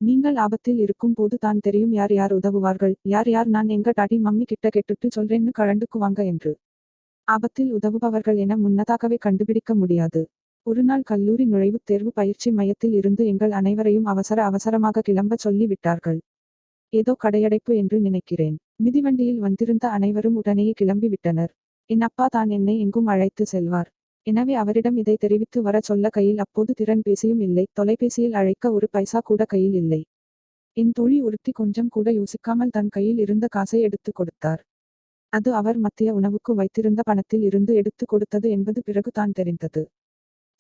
நீங்கள் ஆபத்தில் இருக்கும் போது தான் தெரியும் யார் யார் உதவுவார்கள், யார் யார் நான் எங்க டாடி மம்மி கிட்ட கேட்டுட்டு சொல்றேன்னு கழண்டுக்குவாங்க என்று. ஆபத்தில் உதவுபவர்கள் என முன்னதாகவே கண்டுபிடிக்க முடியாது. ஒருநாள் கல்லூரி நுழைவுத் தேர்வு பயிற்சி மையத்தில் இருந்து எங்கள் அனைவரையும் அவசர அவசரமாக கிளம்ப சொல்லி விட்டார்கள். ஏதோ கடையடைப்பு என்று நினைக்கிறேன். மிதிவண்டியில் வந்திருந்த அனைவரும் உடனேயே கிளம்பி விட்டனர். என் அப்பா தான் என்னை எங்கும் அழைத்து செல்வார். எனவே அவரிடம் இதை தெரிவித்து வர சொல்ல கையில் அப்போது திறன்பேசியும் இல்லை, தொலைபேசியில் அழைக்க ஒரு பைசா கூட கையில் இல்லை. என் தோழி ஒருத்தி கொஞ்சம் கூட யோசிக்காமல் தன் கையில் இருந்த காசை எடுத்து கொடுத்தார். அது அவர் மதிய உணவுக்கு வைத்திருந்த பணத்தில் இருந்து எடுத்து கொடுத்தது என்பது பிறகு தான் தெரிந்தது.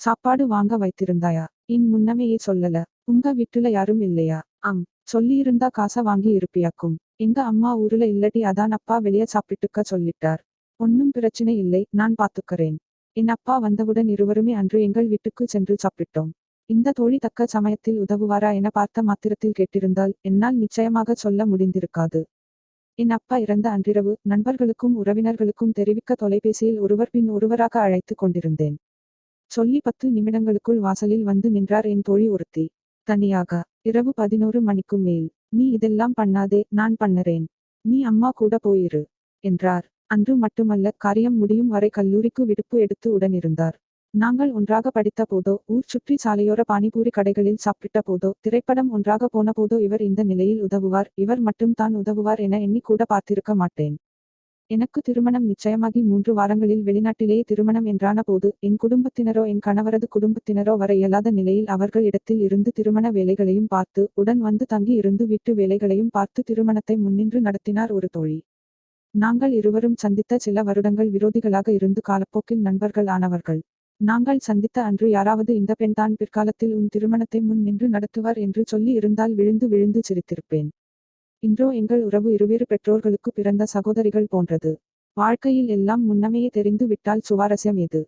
சாப்பாடு வாங்க வைத்திருந்தாயா? என் முன்னமேயே சொல்லல. உங்க வீட்டுல யாரும் இல்லையா? ஆம். சொல்லியிருந்தா காச வாங்கி இருப்பியாக்கும். எங்க அம்மா ஊருல இல்லடி, அதான் அப்பா வெளிய சாப்பிட்டுக்க சொல்லிட்டார். ஒன்னும் பிரச்சனை இல்லை, நான் பாத்துக்கறேன். என் அப்பா வந்தவுடன் இருவருமே அன்று எங்கள் வீட்டுக்கு சென்று சாப்பிட்டோம். இந்த தோழி தக்க சமயத்தில் உதவுவாரா என பார்த்த மாத்திரத்தில் கேட்டிருந்தால் என்னால் நிச்சயமாக சொல்ல முடிந்திருக்காது. என் அப்பா இறந்த அன்றிரவு நண்பர்களுக்கும் உறவினர்களுக்கும் தெரிவிக்க தொலைபேசியில் ஒருவர் பின் ஒருவராக அழைத்து கொண்டிருந்தேன். சொல்லி 10 நிமிடங்களுக்குள் வாசலில் வந்து நின்றார் என் தோழி ஒருத்தி. தனியாக. இரவு 11 மணிக்கு மேல். நீ இதெல்லாம் பண்ணாதே, நான் பண்ணறேன். நீ அம்மா கூட போயிரு என்றார். அன்று மட்டுமல்ல, காரியம் முடியும் வரை கல்லூரிக்கு விடுப்பு எடுத்து உடனிருந்தார். நாங்கள் ஒன்றாக படித்த போதோ, ஊர் சுற்றி சாலையோர பானிபூரி கடைகளில் சாப்பிட்ட போதோ, திரைப்படம் ஒன்றாக போன போதோ இவர் இந்த நிலையில் உதவுவார், இவர் மட்டும் தான் உதவுவார் என எண்ணி கூட பார்த்திருக்க மாட்டேன். எனக்கு திருமணம் நிச்சயமாகி 3 வாரங்களில் வெளிநாட்டிலேயே திருமணம் என்றான போது என் குடும்பத்தினரோ என் கணவரது குடும்பத்தினரோ வர இயலாத நிலையில் அவர்கள் இடத்தில் இருந்து திருமண வேலைகளையும் பார்த்து, உடன் வந்து தங்கி இருந்து வீட்டு வேலைகளையும் பார்த்து திருமணத்தை முன்னின்று நடத்தினார் ஒரு தோழி. நாங்கள் இருவரும் சந்தித்த சில வருடங்கள் விரோதிகளாக இருந்து காலப்போக்கில் நண்பர்கள் ஆனவர்கள். நாங்கள் சந்தித்த அன்று யாராவது இந்த பெண் தான் பிற்காலத்தில் உன் திருமணத்தை முன் நின்று நடத்துவார் என்று சொல்லி இருந்தால் விழுந்து விழுந்து சிரித்திருப்பேன். இன்றோ எங்கள் உறவு இருவேறு பெற்றோர்களுக்கு பிறந்த சகோதரிகள் போன்றது. வாழ்க்கையில் எல்லாம் முன்னமேயே தெரிந்து விட்டால் சுவாரஸ்யம் எது?